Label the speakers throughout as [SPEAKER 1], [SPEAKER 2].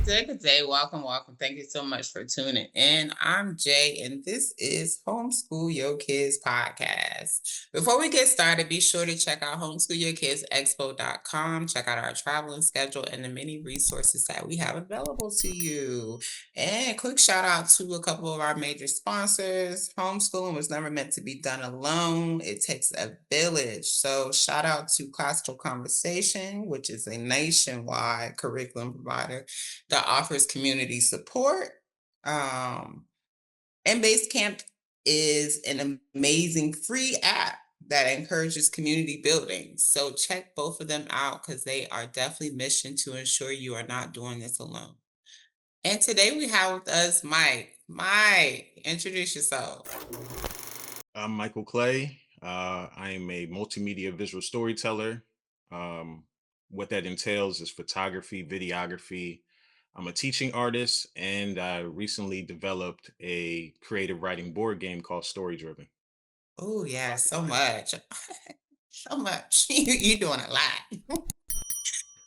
[SPEAKER 1] day, good day. Welcome, welcome. Thank you so much for tuning in. I'm Jay, and this is Homeschool Yo Kids podcast. Before we get started, be sure to check out homeschoolyourkidsexpo.com. Check out our traveling schedule and the many resources that we have available to you. And quick shout out to a couple of our major sponsors. Homeschooling was never meant to be done alone. It takes a village. So shout out to Classical Conversation, which is a nationwide curriculum provider that offers community support. Um, and Basecamp is an amazing free app that encourages community building. So check both of them out because they are definitely mission to ensure you are not doing this alone. And today we have with us Mike. Mike, introduce yourself.
[SPEAKER 2] I'm Michael Clay. I am a multimedia visual storyteller. Um, what that entails is photography, videography. I'm a teaching artist, and I recently developed a creative writing board game called Story Driven.
[SPEAKER 1] Oh yeah, so much. So much. You're doing a lot.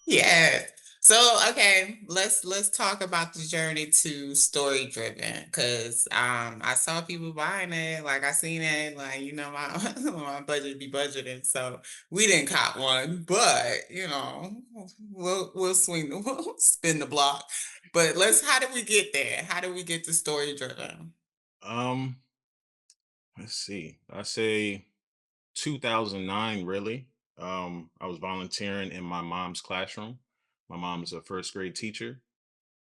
[SPEAKER 1] Yeah. So okay, let's talk about the journey to story driven because I saw people buying it, like I seen it, like my my budget be budgeting, so we didn't cop one, but we'll swing the we'll spin the block. But how did we get there? How did we get to story driven?
[SPEAKER 2] Um, let's see. I say 2009, really. I was volunteering in my mom's classroom. My mom's a first grade teacher.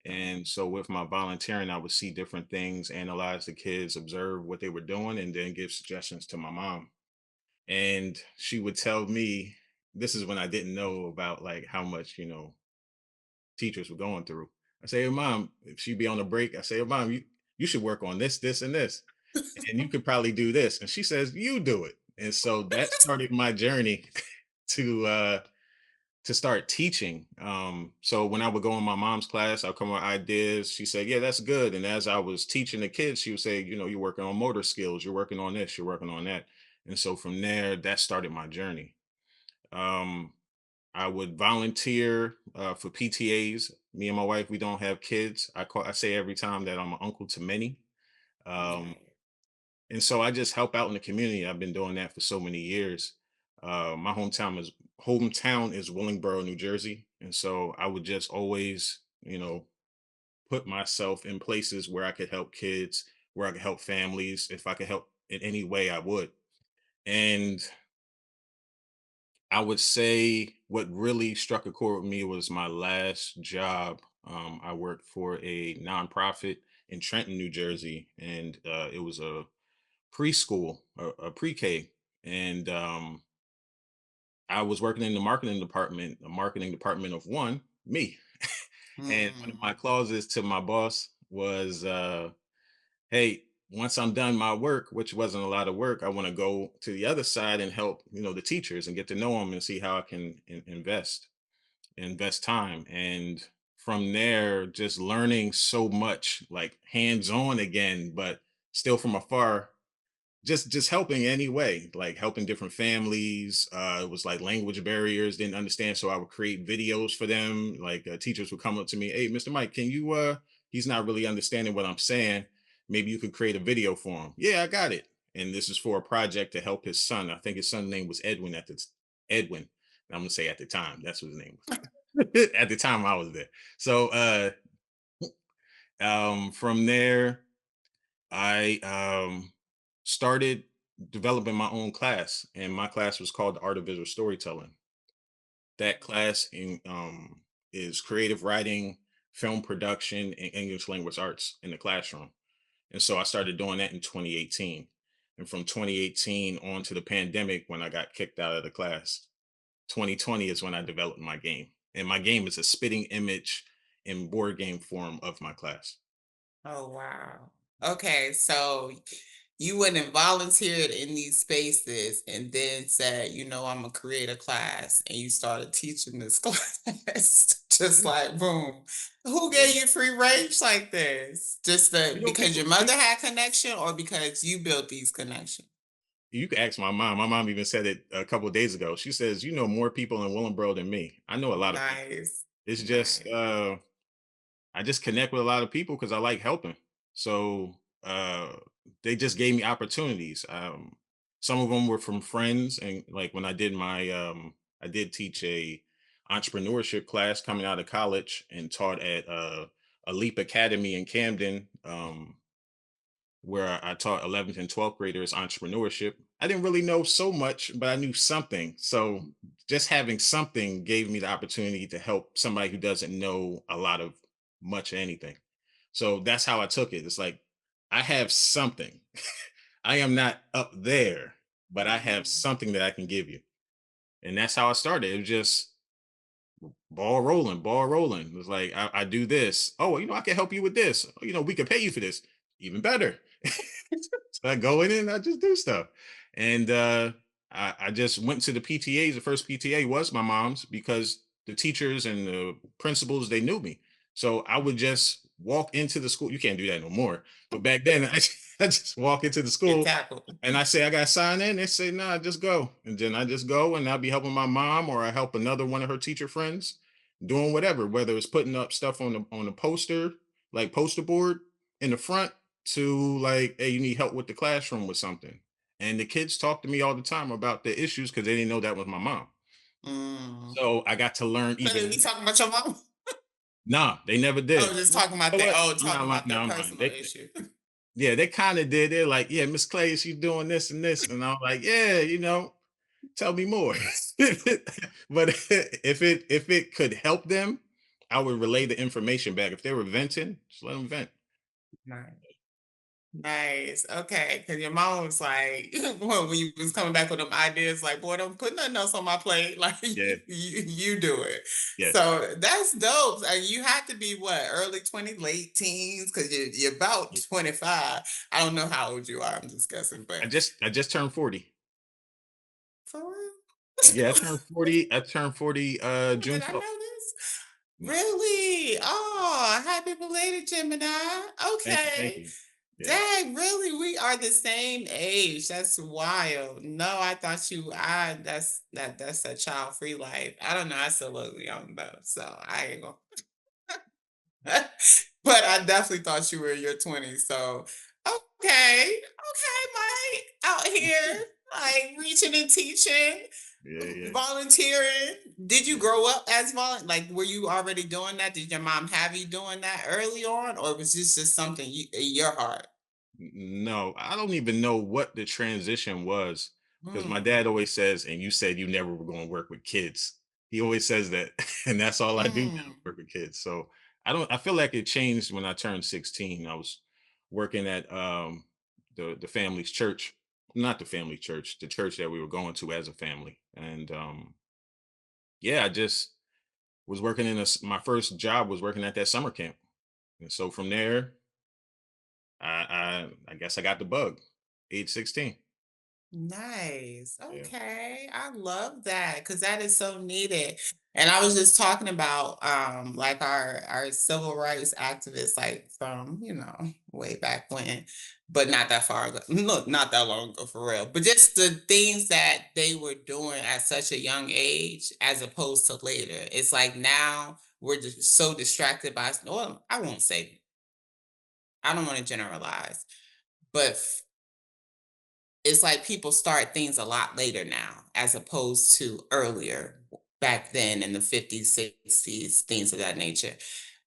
[SPEAKER 2] And so with my volunteering, I would see different things, analyze the kids, observe what they were doing, and then give suggestions to my mom. And she would tell me, this is when I didn't know about like how much, teachers were going through. I say, hey, mom, if she'd be on a break, I say, oh, mom, you should work on this, this, and this. And you could probably do this. And she says, you do it. And so that started my journey to to start teaching. So when I would go in my mom's class, I'll come with ideas. She said, yeah, that's good. And as I was teaching the kids, she would say, you're working on motor skills, you're working on this, you're working on that. And so from there, that started my journey. Um, I would volunteer for PTAs. Me and my wife, we don't have kids. I say every time that I'm an uncle to many. Um,
[SPEAKER 1] Right.
[SPEAKER 2] and so I just help out in the community. I've been doing that for so many years. My hometown is Willingboro, New Jersey, and so I would just always, put myself in places where I could help kids, where I could help families. If I could help in any way, I would. And I would say what really struck a chord with me was my last job. I worked for a nonprofit in Trenton, New Jersey, and it was a preschool, a pre-K, and I was working in the marketing department, a marketing department of one, me. And one of my
[SPEAKER 1] Mm.
[SPEAKER 2] clauses to my boss was, "Hey, once I'm done my work, which wasn't a lot of work, I want to go to the other side and help, the teachers and get to know them and see how I can invest time." And from there, just learning so much, like hands on again, but still from afar, just helping anyway, like helping different families. It was like language barriers, didn't understand, so I would create videos for them. Like teachers would come up to me, hey, Mr. Mike, can you he's not really understanding what I'm saying, maybe you could create a video for him. Yeah, I got it. And this is for a project to help his son. I think his son's name was Edwin. And I'm gonna say at the time that's what his name was. At the time I was there. So from there I started developing my own class, and my class was called the Art of Visual Storytelling. That class is creative writing, film production, and English language arts in the classroom. And so I started doing that in 2018. And from 2018 on to the pandemic, when I got kicked out of the class, 2020 is when I developed my game. And my game is a spitting image in board game form of my class.
[SPEAKER 1] Oh, wow. Okay, so you went and volunteered in these spaces and then said, I'm gonna create a class, and you started teaching this class just like boom. Who
[SPEAKER 2] Yeah.
[SPEAKER 1] gave you free range like this? Just because
[SPEAKER 2] People,
[SPEAKER 1] your mother had connection or because you built these connections?
[SPEAKER 2] you can ask my mom. My mom even said it a couple of days ago. She says, more people in Willingboro than me. I know a lot of people.
[SPEAKER 1] Nice.
[SPEAKER 2] It's just
[SPEAKER 1] Nice.
[SPEAKER 2] I just connect with a lot of people because I like helping. So they just gave me opportunities. Some of them were from friends, and like when I did teach a entrepreneurship class coming out of college and taught at a Leap Academy in Camden. Where I taught 11th and 12th graders entrepreneurship. I didn't really know so much, but I knew something. So just having something gave me the opportunity to help somebody who doesn't know a lot of much of anything. So that's how I took it. It's like I have something. I am not up there, but I have
[SPEAKER 1] Mhm.
[SPEAKER 2] something that I can give you. And that's how I started. It was just ball rolling, ball rolling. It was like I do this. Oh, I can help you with this. Oh, we could pay you for this. Even better. So I go in and I just do stuff. And I just went to the PTAs. The first PTA was my mom's because the teachers and the principals, they knew me. So I would just walk into the school. You can't do that no more. But back then, I just walk into the
[SPEAKER 1] Get
[SPEAKER 2] school
[SPEAKER 1] tackled.
[SPEAKER 2] and I say, I got to sign in. They say, nah, just go. And then I just go and I'll be helping my mom or I help another one of her teacher friends doing whatever, whether it's putting up stuff on the poster, like poster board in the front to like, hey, you need help with the classroom with something. And the kids talk to me all the time about their issues because they didn't know that was my mom.
[SPEAKER 1] Mm.
[SPEAKER 2] So I got to learn
[SPEAKER 1] So they be
[SPEAKER 2] even.
[SPEAKER 1] talking about your mom?
[SPEAKER 2] Nah, they never
[SPEAKER 1] Oh,
[SPEAKER 2] did.
[SPEAKER 1] just
[SPEAKER 2] You
[SPEAKER 1] talking about
[SPEAKER 2] know
[SPEAKER 1] their
[SPEAKER 2] what? I'm
[SPEAKER 1] talking
[SPEAKER 2] not lying.
[SPEAKER 1] about
[SPEAKER 2] No,
[SPEAKER 1] their
[SPEAKER 2] I'm lying.
[SPEAKER 1] personal issue.
[SPEAKER 2] Yeah, they kind of did. They're like, yeah, Miss Clay, she's doing this and this. And I'm like, yeah, tell me more. But if it could help them, I would relay the information back. If they were venting, just let them vent.
[SPEAKER 1] Nice. Nice. Okay. Because your mom was like, well, when you was coming back with them ideas, like, boy, don't put nothing else on my plate. Like,
[SPEAKER 2] Yeah.
[SPEAKER 1] you do it.
[SPEAKER 2] Yes.
[SPEAKER 1] So that's dope. And you had to be what, early 20s, late teens? Because you're about
[SPEAKER 2] Yeah.
[SPEAKER 1] 25. I don't know how old you are. I'm just guessing,
[SPEAKER 2] I
[SPEAKER 1] but
[SPEAKER 2] just I just turned 40.
[SPEAKER 1] for real?
[SPEAKER 2] Yeah, I turned 40. I turned 40 June
[SPEAKER 1] Did I
[SPEAKER 2] 12th.
[SPEAKER 1] know this?
[SPEAKER 2] Yeah.
[SPEAKER 1] Really? Oh, happy belated Gemini.
[SPEAKER 2] Thank you. Thank
[SPEAKER 1] Okay.
[SPEAKER 2] you. Yeah.
[SPEAKER 1] Dang, really? We are the same age. That's wild. No, I thought that's a child free life. I don't know. I still look young though. So I ain't gonna but I definitely thought you were in your 20s. So okay. Okay, Mike. Out here, like reaching and teaching,
[SPEAKER 2] Yeah, yeah.
[SPEAKER 1] volunteering. Did you
[SPEAKER 2] Yeah.
[SPEAKER 1] grow up as like were you already doing that? Did your mom have you doing that early on, or was this just something in your heart?
[SPEAKER 2] No, I don't even know what the transition was because my
[SPEAKER 1] Hmm.
[SPEAKER 2] dad always says, and you said you never were going to work with kids. He always says that, and that's all I do now,
[SPEAKER 1] Mm.
[SPEAKER 2] work with kids. So I feel like it changed when I turned 16. I was working at the family's church, not the family church, the church that we were going to as a family. And yeah, I just was working my first job was working at that summer camp. And so from there, I guess I got the bug, age 16.
[SPEAKER 1] Nice.
[SPEAKER 2] Yeah.
[SPEAKER 1] Okay. I love that because that is so needed. And I was just talking about like our civil rights activists like from, way back when, but not that far ago. Look, not that long ago for real. But just the things that they were doing at such a young age as opposed to later. It's like now we're just so distracted by, well, I won't say, I don't want to generalize, but it's like people start things a lot later now as opposed to earlier back then in the 50s, 60s, things of that nature.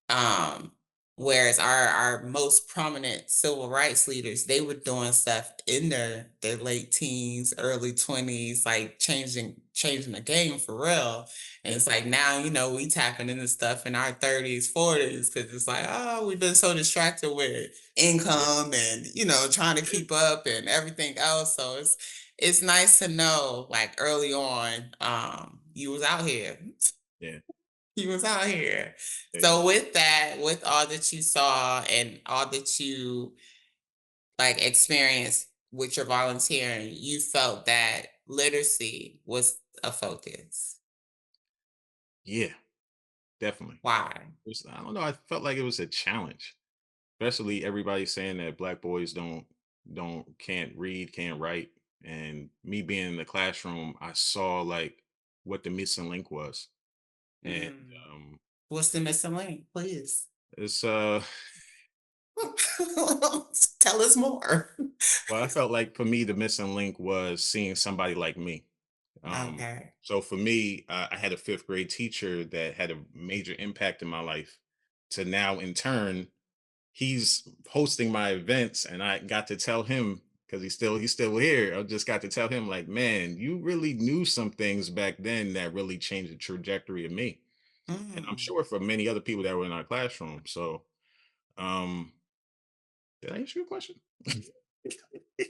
[SPEAKER 1] Um, Whereas our most prominent civil rights leaders, they were doing stuff in their late teens, early 20s, like changing the game for real. And
[SPEAKER 2] Yeah.
[SPEAKER 1] it's like now, we tapping into stuff in our 30s, 40s, because it's like, oh, we've been so distracted with
[SPEAKER 2] Yeah.
[SPEAKER 1] income and trying to
[SPEAKER 2] Yeah.
[SPEAKER 1] keep up and everything else. So it's nice to know like early on, you was out here.
[SPEAKER 2] Yeah.
[SPEAKER 1] He was out here.
[SPEAKER 2] Yeah.
[SPEAKER 1] So with that, with all that you saw and all that you like experienced with your volunteering, you felt that literacy was a focus.
[SPEAKER 2] Yeah, definitely.
[SPEAKER 1] Why?
[SPEAKER 2] I don't know. I felt like it was a challenge, especially everybody saying that black boys can't read, can't write, and me being in the classroom, I saw like what the missing link was, and
[SPEAKER 1] Mm.
[SPEAKER 2] um,
[SPEAKER 1] What's the missing link, please?
[SPEAKER 2] It's
[SPEAKER 1] Tell us more.
[SPEAKER 2] well, I felt like for me the missing link was seeing somebody like me. Um,
[SPEAKER 1] Okay.
[SPEAKER 2] so for me, I had a fifth grade teacher that had a major impact in my life. To now, in turn, he's hosting my events, and I got to tell him because he's still here. I just got to tell him like, man, you really knew some things back then that really changed the trajectory of me, and I'm
[SPEAKER 1] Mm.
[SPEAKER 2] sure for many other people that were in our classroom. So, um, did I answer your question?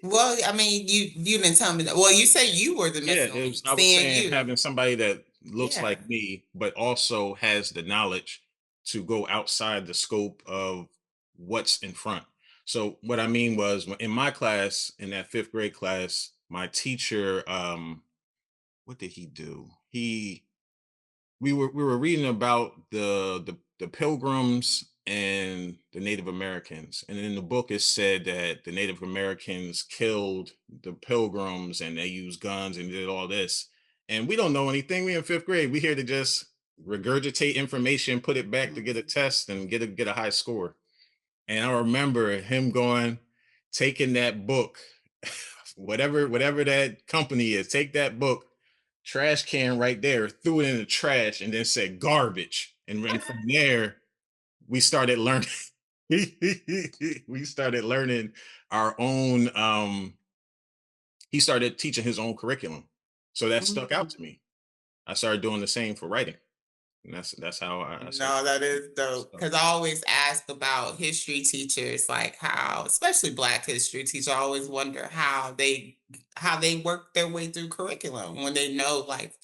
[SPEAKER 1] Well, I mean, you didn't tell me that. Well, you say you were the
[SPEAKER 2] Yeah,
[SPEAKER 1] missing link,
[SPEAKER 2] I was
[SPEAKER 1] seeing
[SPEAKER 2] saying
[SPEAKER 1] you.
[SPEAKER 2] having somebody that looks
[SPEAKER 1] Yeah.
[SPEAKER 2] like me, but also has the knowledge to go outside the scope of what's in front. So what I mean was in my class, in that fifth grade class, my teacher, what did he do? We were reading about the pilgrims and the Native Americans. And in the book it said that the Native Americans killed the pilgrims and they used guns and did all this. And we don't know anything. We in fifth grade. We here to just regurgitate information, put it back to get a
[SPEAKER 1] Mhm.
[SPEAKER 2] test and get a high score. And I remember him going, taking that book, whatever that company is, take that book, trash can right there, threw it in the trash, and then said garbage. And then from there, we started learning. We started learning our own. He started teaching his own curriculum, so that stuck out
[SPEAKER 1] Mhm.
[SPEAKER 2] to me. I started doing the same for writing, and that's how I started.
[SPEAKER 1] No, that is dope.
[SPEAKER 2] So,
[SPEAKER 1] Because I always ask about history teachers, like how, especially Black history teachers, I always wonder how they work their way through curriculum when they know like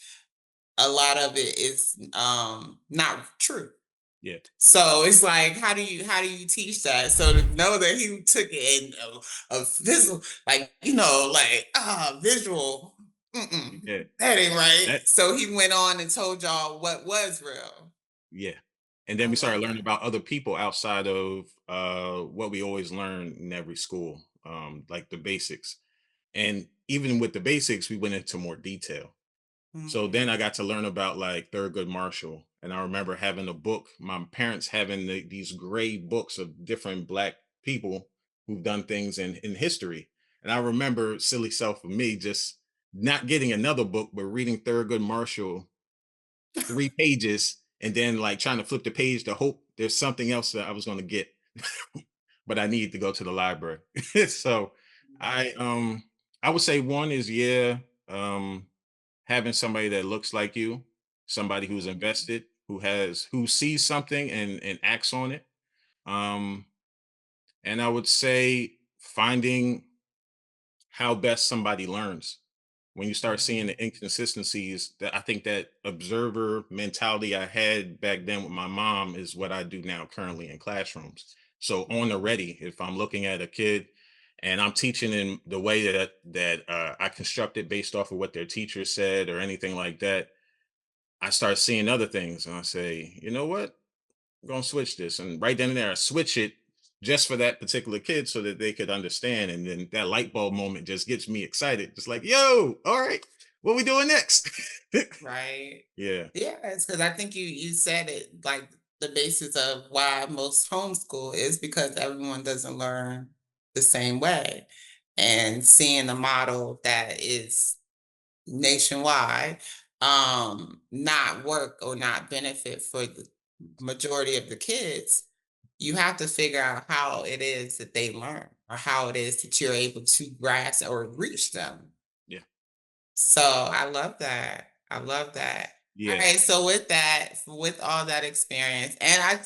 [SPEAKER 1] a lot of it is not true.
[SPEAKER 2] yeah,
[SPEAKER 1] So it's like, how do you teach that? So to know that he took it in a visual, like like visual,
[SPEAKER 2] yeah,
[SPEAKER 1] that ain't right.
[SPEAKER 2] that
[SPEAKER 1] So he went on and told y'all what was real.
[SPEAKER 2] yeah. And then
[SPEAKER 1] I
[SPEAKER 2] we started
[SPEAKER 1] love
[SPEAKER 2] learning
[SPEAKER 1] that.
[SPEAKER 2] about other people outside of what we always learn in every school, like the basics. And even with the basics, we went into more detail. So then I
[SPEAKER 1] Mm,
[SPEAKER 2] got to learn about like Thurgood Marshall. And I remember having a book, my parents having these gray books of different Black people who've done things in history. And I remember, silly self of me, just not getting another book, but reading Thurgood Marshall 3 pages and then like trying to flip the page to hope there's something else that I was going to get, but I needed to go to the library. So I um I would say one is um having somebody that looks like you, somebody who's
[SPEAKER 1] mhm,
[SPEAKER 2] invested, who sees something and acts on it. Um and I would say finding how best somebody learns. When you start seeing the
[SPEAKER 1] mhm,
[SPEAKER 2] inconsistencies, that I think that observer mentality I had back then with my mom is what I do now currently in classrooms. So on the
[SPEAKER 1] mhm.
[SPEAKER 2] ready, if I'm looking at a kid and I'm teaching in the way that I constructed based off of what their teacher said or anything like that, I start seeing other things and I say, you know what? We're gonna switch this. And right then and there, I switch it just for that particular kid so that they could understand. And then that light bulb moment just gets me excited. Just like, yo, all right, what we doing next?
[SPEAKER 1] Right.
[SPEAKER 2] Yeah,
[SPEAKER 1] Yes, because I think you said it like the basis of why most homeschool is because everyone doesn't learn the same way. And seeing a model that is nationwide not work or not benefit for the majority of the kids, you have to figure out how it is that they learn or how it is that you're able to grasp or reach them.
[SPEAKER 2] yeah,
[SPEAKER 1] So I love that. I love that. All
[SPEAKER 2] yeah.
[SPEAKER 1] right. So with that, with all that experience, and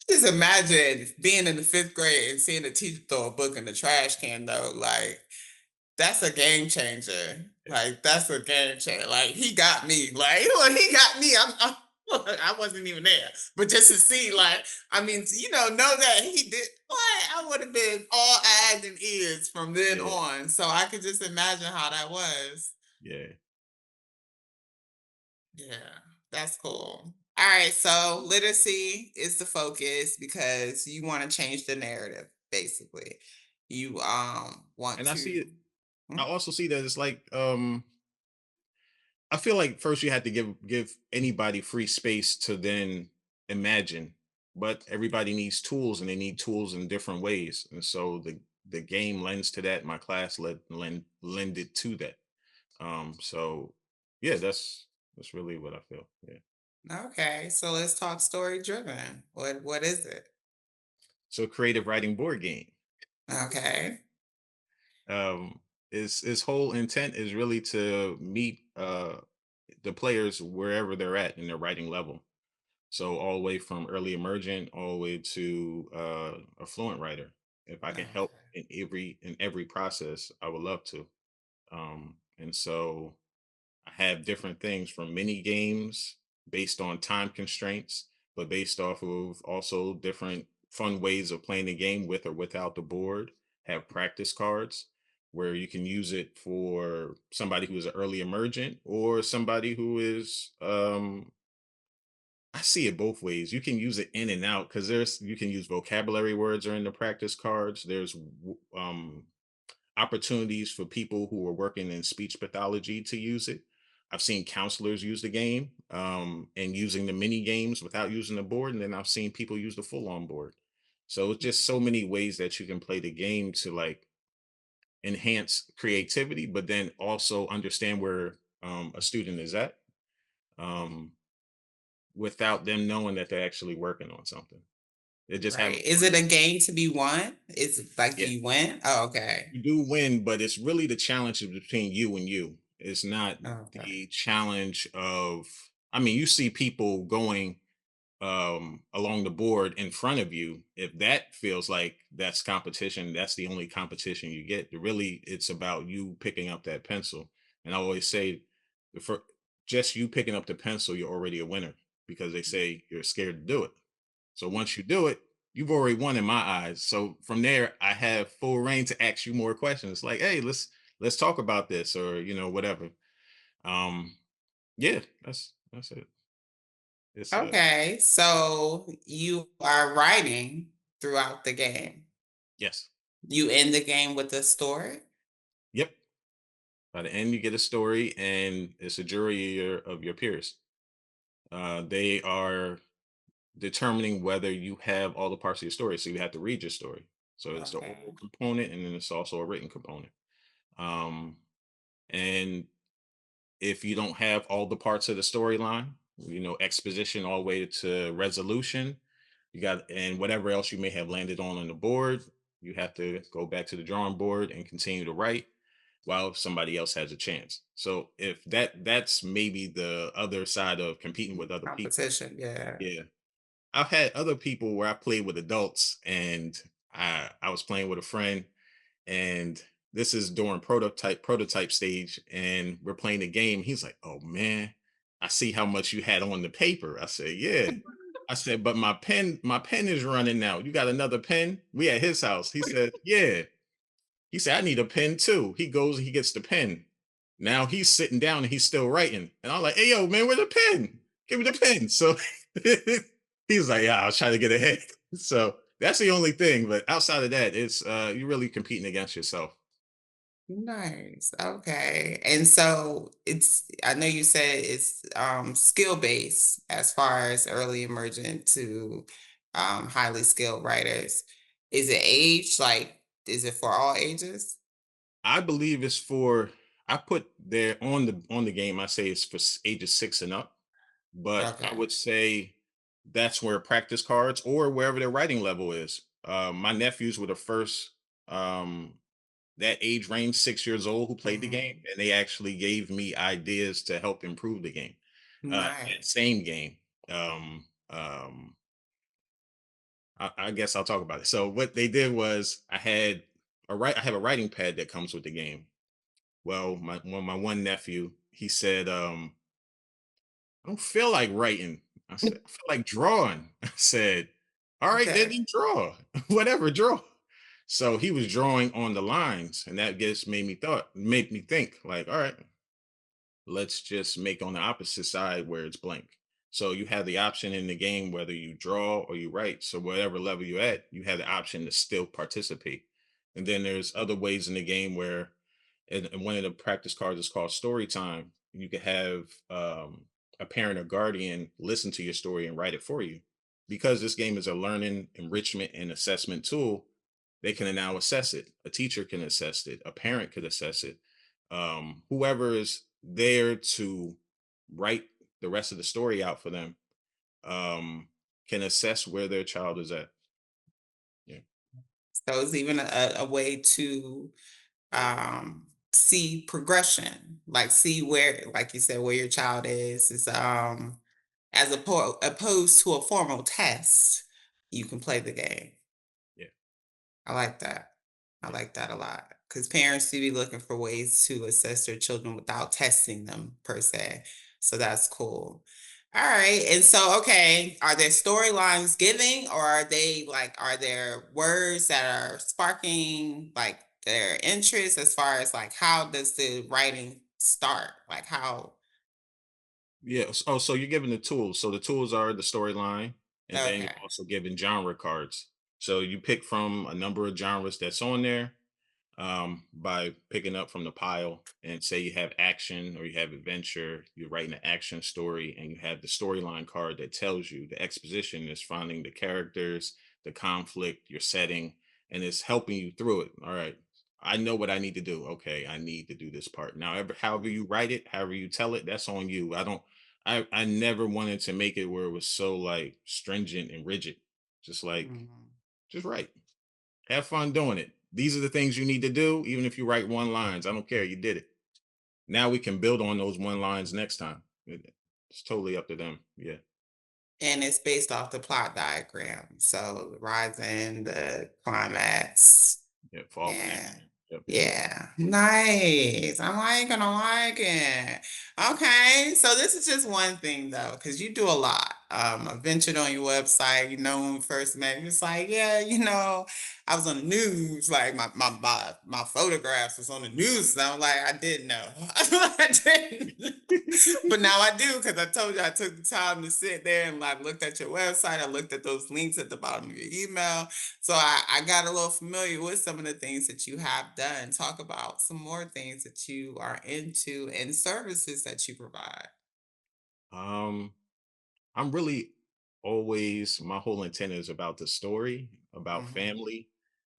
[SPEAKER 1] just imagine being in the fifth grade and seeing a teacher throw a book in the trash can though. Like that's a game changer.
[SPEAKER 2] Yeah.
[SPEAKER 1] Like that's a game changer. Like he got me. Like when he got me, I wasn't even there. But just to see, like, I mean, know that he did what I would have been all eyes and ears from then
[SPEAKER 2] Yeah,
[SPEAKER 1] on. So I could just imagine how that was.
[SPEAKER 2] yeah.
[SPEAKER 1] Yeah, that's cool. All right, so literacy is the focus because you want to change the narrative, basically. You want
[SPEAKER 2] And I see
[SPEAKER 1] to.
[SPEAKER 2] it. I
[SPEAKER 1] Mm,
[SPEAKER 2] also see that it's like I feel like first you had to give anybody free space to then imagine but everybody needs tools, and they need tools in different ways. And so the game lends to that. My class lended to that. So yeah, that's really what I feel. Yeah.
[SPEAKER 1] Okay, so let's talk story driven. What is it?
[SPEAKER 2] So creative writing board game.
[SPEAKER 1] Okay.
[SPEAKER 2] Um, his whole intent is really to meet the players wherever they're at in their writing level. So all the way from early emergent all the way to a fluent writer. If I can help
[SPEAKER 1] Okay.
[SPEAKER 2] in every process, I would love to. And so I have different things from mini games based on time constraints, but based off of also different fun ways of playing the game with or without the board. Have practice cards where you can use it for somebody who is an early emergent or somebody who is I see it both ways. You can use it in and out because there's you can use vocabulary words are in the practice cards. There's opportunities for people who are working in speech pathology to use it. I've seen counselors use the game and using the mini games without using the board, and then I've seen people use the full on board. So it's just so many ways that you can play the game to like enhance creativity, but then also understand where a student is at um, without them knowing that they're actually working on something. They're just having
[SPEAKER 1] Right. Is
[SPEAKER 2] fun.
[SPEAKER 1] it a game to be won? Is it like
[SPEAKER 2] Yeah.
[SPEAKER 1] you win? Oh, okay.
[SPEAKER 2] You do win, but it's really the challenge is between you and you. It's not
[SPEAKER 1] Okay.
[SPEAKER 2] the challenge of, I mean, you see people going along the board in front of you. If that feels like that's competition, that's the only competition you get. Really, it's about you picking up that pencil. And I always say, the fir- just you picking up the pencil, you're already a winner because they say you're scared to do it. So once you do it, you've already won in my eyes. So from there, I have full reign to ask you more questions. Like, hey, let's talk about this, or whatever. Um, yeah, that's it. It's
[SPEAKER 1] Okay. So you are writing throughout the game.
[SPEAKER 2] yes,
[SPEAKER 1] You end the game with a story?
[SPEAKER 2] yep. By the end, you get a story, and it's a jury of your peers. They are determining whether you have all the parts of your story. So you have to read your story. So it's the
[SPEAKER 1] Okay.
[SPEAKER 2] oral component, and then it's also a written component. Um, and if you don't have all the parts of the storyline, exposition all the way to resolution, you got and whatever else you may have landed on the board, you have to go back to the drawing board and continue to write while somebody else has a chance. So if that's maybe the other side of competing with other people.
[SPEAKER 1] Competition. Yeah.
[SPEAKER 2] Yeah. I've had other people where I played with adults and I was playing with a friend and this is during prototype stage and we're playing the game. He's like, oh man, I see how much you had on the paper. I said, yeah. I said, but my pen is running now. You got another pen? We at his house. He said, yeah. He said, I need a pen too. He goes and he gets the pen. Now he's sitting down and he's still writing. And I'm like, hey yo, man, where's the pen? Give me the pen. So he's like, yeah, I was trying to get ahead. So that's the only thing. But outside of that, it's you're really competing against yourself.
[SPEAKER 1] Nice. Okay. And so I know you said it's skill based as far as early emergent to highly skilled writers. Is it age? Like, is it for all ages?
[SPEAKER 2] I believe it's for I put there on the game. I say it's for ages 6 and up, but I
[SPEAKER 1] Okay.
[SPEAKER 2] would say that's where practice cards or wherever their writing level is. My nephews were the first that age range, 6 years old, who played the game,
[SPEAKER 1] Mhm.
[SPEAKER 2] and they actually gave me ideas to help improve the game. That
[SPEAKER 1] Nice.
[SPEAKER 2] same game. Um, um, I guess I'll talk about it. So what they did was I have a writing pad that comes with the game. Well, my one nephew, he said, I don't feel like writing. I said, I feel like drawing. I said, all right, then
[SPEAKER 1] Okay.
[SPEAKER 2] you draw. Whatever, draw. So he was drawing on the lines, and that just made me think, like, all right, let's just make on the opposite side where it's blank. So you have the option in the game whether you draw or you write. So whatever level you're at, you have the option to still participate. And then there's other ways in the game where and one of the practice cards is called story time. You could have a parent or guardian listen to your story and write it for you. because this game is a learning, enrichment, and assessment tool, they can now assess it. A teacher can assess it. A parent could assess it. Whoever is there to write the rest of the story out for them um, can assess where their child is at. Yeah.
[SPEAKER 1] So it's even a way to see progression, like see where, like you said, where your child is as opposed to a formal test. You can play the game.
[SPEAKER 2] Yeah.
[SPEAKER 1] I like that. I
[SPEAKER 2] Yeah.
[SPEAKER 1] like that a lot because parents do be looking for ways to assess their children without testing them per se. So that's cool. All right. And so, okay, are there storylines giving, or are they like, are there words that are sparking like their interest as far as like how does the writing start? Like, how?
[SPEAKER 2] Yes. Oh, so you're given the tools. So the tools are the storyline, and then you're
[SPEAKER 1] Okay.
[SPEAKER 2] also given genre cards. So you pick from a number of genres that's on there by picking up from the pile. And say you have action or you have adventure, you're writing an action story, and you have the storyline card that tells you the exposition is finding the characters, the conflict, your setting, and it's helping you through it. All right. I know what I need to do. Okay, I need to do this part. Now, however you write it, however you tell it, that's on you. I never wanted to make it where it was so like stringent and rigid. Just like,
[SPEAKER 1] Mhm.
[SPEAKER 2] just write. Have fun doing it. These are the things you need to do, even if you write one lines. I don't care. You did it. Now we can build on those one lines next time. It's totally up to them. Yeah.
[SPEAKER 1] And it's based off the plot diagram. So the rising, the climax.
[SPEAKER 2] Yeah. Fall
[SPEAKER 1] Yeah.
[SPEAKER 2] connection. Yep.
[SPEAKER 1] Yeah. Nice. I like it. Okay. So this is just one thing though, because you do a lot. I ventured on your website, when we first met, you was like, yeah, I was on the news, like my photographs was on the news. And I'm like, I didn't know. I didn't. But now I do because I told you I took the time to sit there and like looked at your website. I looked at those links at the bottom of your email. So I got a little familiar with some of the things that you have done. Talk about some more things that you are into and services that you provide.
[SPEAKER 2] Um, I'm really always my whole intent is about the story, about
[SPEAKER 1] Mhm.
[SPEAKER 2] family.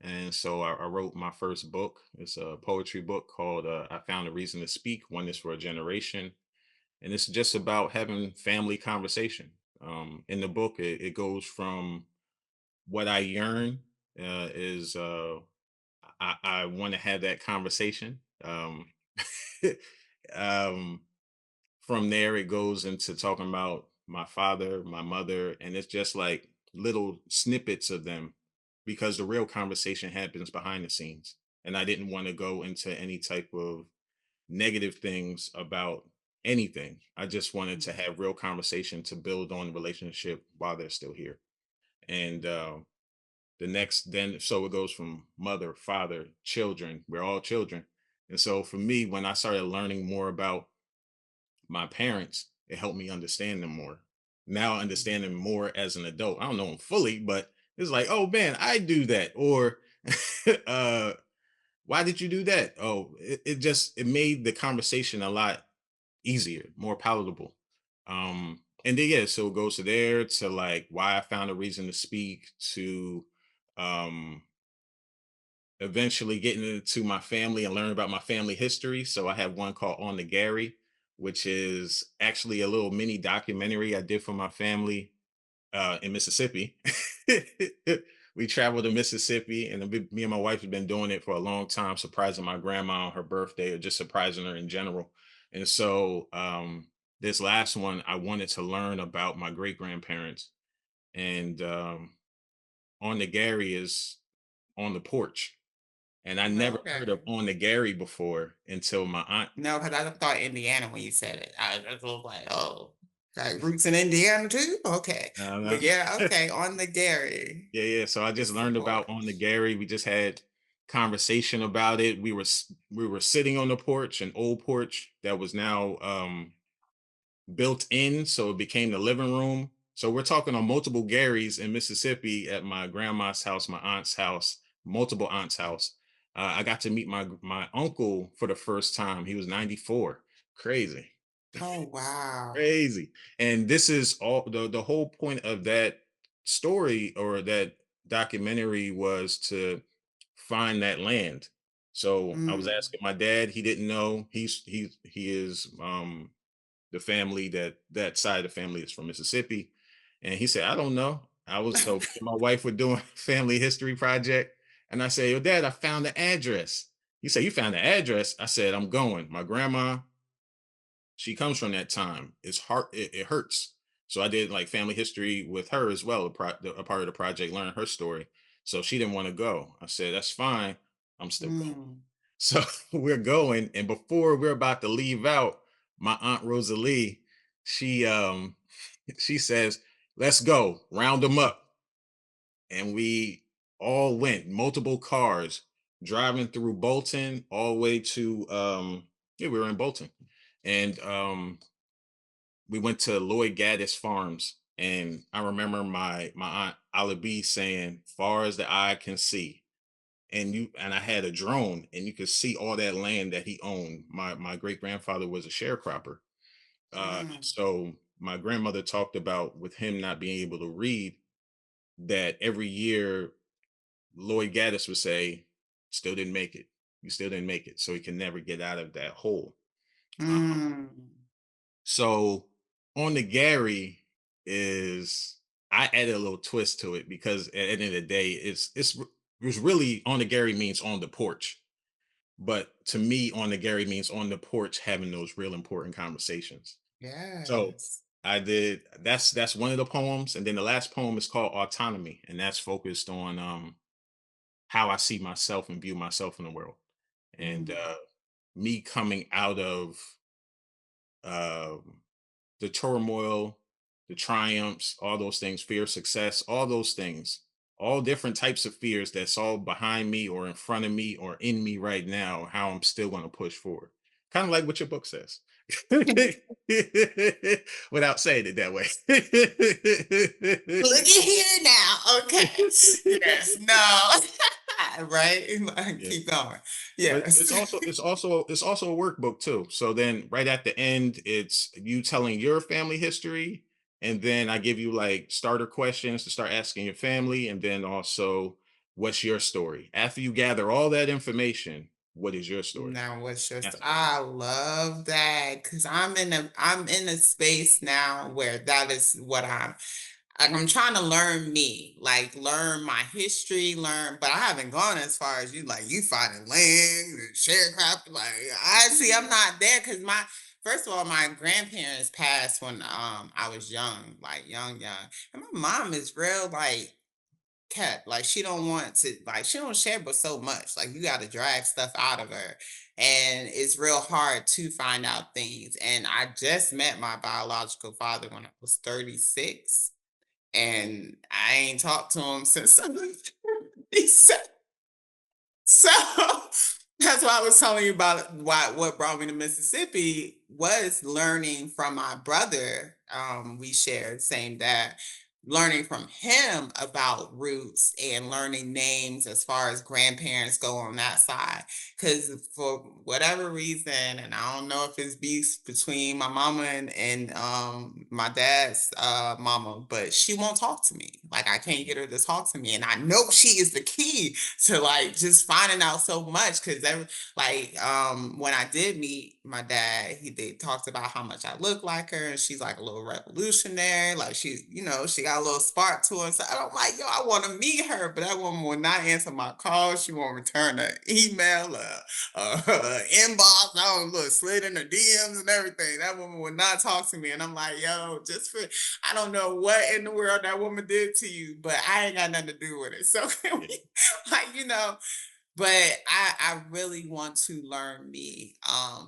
[SPEAKER 2] And so I wrote my first book. It's a poetry book called I Found a Reason to Speak, One is for a Generation. And it's just about having family conversation. In the book, it goes from what I yearn is I want to have that conversation. Um, from there, it goes into talking about my father, my mother, and it's just like little snippets of them because the real conversation happens behind the scenes. And I didn't want to go into any type of negative things about anything. I just wanted to
[SPEAKER 1] Mhm.
[SPEAKER 2] have real conversation to build on the relationship while they're still here. And the next, then, so it goes from mother, father, children. We're all children. And so for me, when I started learning more about my parents, it helped me understand them more. Now I understand them more as an adult. I don't know them fully, but it's like, oh man, I do that. Or uh why did you do that? Oh, it made the conversation a lot easier, more palatable. And then yeah, so it goes to there to like why I found a reason to speak to um eventually getting into my family and learn about my family history. So I have one called On the Gary, which is actually a little mini documentary I did for my family in Mississippi. We traveled to Mississippi, and me and my wife have been doing it for a long time, surprising my grandma on her birthday or just surprising her in general. And so this last one, I wanted to learn about my great grandparents. And On the Gary is on the porch. And I never heard of
[SPEAKER 1] Okay.
[SPEAKER 2] On the Gary before until my aunt.
[SPEAKER 1] No, because I thought Indiana when you said it. I just was like, oh, got roots in Indiana too? Okay. But
[SPEAKER 2] No.
[SPEAKER 1] yeah, okay, on the Gary.
[SPEAKER 2] Yeah, yeah. So I just
[SPEAKER 1] It's the
[SPEAKER 2] learned about On the
[SPEAKER 1] porch.
[SPEAKER 2] Gary. We just had conversation about it. We were sitting on the porch, an old porch that was now built in, so it became the living room. So we're talking on multiple Garys in Mississippi at my grandma's house, my aunt's house, multiple aunts' house. I got to meet my uncle for the first time. He was 94. Crazy.
[SPEAKER 1] Oh wow.
[SPEAKER 2] Crazy. And this is all the whole point of that story or that documentary was to find that land. So I was
[SPEAKER 1] Mm.
[SPEAKER 2] asking my dad, he didn't know. He is the family that side of the family is from Mississippi. And he said, I don't know. I was so me and my wife were doing family history project. And I said, Yo, Dad, I found the address. He said, You found the address? I said, I'm going. My grandma, she comes from that time. It hurts. So I did like family history with her as well, a part of the project, learning her story. So she didn't want to go. I said, That's fine. I'm still going.
[SPEAKER 1] Mm.
[SPEAKER 2] So we're going, and before we're about to leave out, my aunt Rosalie, she she says, "Let's go, round them up." And we all went, multiple cars, driving through Bolton all the way to yeah, we were in Bolton. And we went to Lloyd Gaddis Farms. And I remember my aunt Alibi saying, "Far as the eye can see." And I had a drone and you could see all that land that he owned. My great grandfather was a sharecropper.
[SPEAKER 1] Mm.
[SPEAKER 2] So my grandmother talked about with him not being able to read that every year Lloyd Gaddis would say, "Still didn't make it. You still didn't make it." So he can never get out of that hole. Uh,
[SPEAKER 1] Mm.
[SPEAKER 2] so on the Gary is I added a little twist to it because at the end of the day, it's really on the Gary means on the porch. But to me, on the Gary means on the porch having those real important conversations. So
[SPEAKER 1] Yes.
[SPEAKER 2] I did that's one of the poems. And then the last poem is called Autonomy. And that's focused on how I see myself and view myself in the world. And
[SPEAKER 1] Mm.
[SPEAKER 2] me coming out of um the turmoil, the triumphs, all those things, fear, success, all those things, all different types of fears that's all behind me or in front of me or in me right now, how I'm still going to push forward. Kind of like what your book says. Without saying it that way.
[SPEAKER 1] Look at here now. Okay. Yes. No. Right. Like,
[SPEAKER 2] Yeah.
[SPEAKER 1] keep going.
[SPEAKER 2] But
[SPEAKER 1] Yes.
[SPEAKER 2] it's also a workbook too. So then right at the end, it's you telling your family history, and then I give you like starter questions to start asking your family, and then also what's your story? After you gather all that information, what is your story?
[SPEAKER 1] Now, what's just
[SPEAKER 2] That's
[SPEAKER 1] I love that because I'm in a space now where that is what I'm trying to learn me, like learn my history, but I haven't gone as far as you, like you finding land and sharecropping. Like I see, I'm not there because first of all, my grandparents passed when I was young, like young, and my mom is real like kept like she don't want to like she don't share but so much like you got to drag stuff out of her and it's real hard to find out things and I just met my biological father when I was 36 and I ain't talked to him since I was 37. So that's why I was telling you about why what brought me to Mississippi was learning from my brother. We shared same dad, learning from him about roots and learning names as far as grandparents go on that side. Because for whatever reason, and I don't know if it's beef between my mama and my dad's mama, but she won't talk to me. Like I can't get her to talk to me, and I know she is the key to like just finding out so much because when I did meet my dad, they talked about how much I look like her and she's like a little revolutionary, like she got a little spark to her. So I'm like, yo, I want to meet her, but that woman will not answer my call. She won't return an email, inbox. I don't look slid in her DMs and everything. That woman would not talk to me, and I'm like, yo, I don't know what in the world that woman did to you, but I ain't got nothing to do with it. So can
[SPEAKER 2] yeah.
[SPEAKER 1] we but I really want to learn me.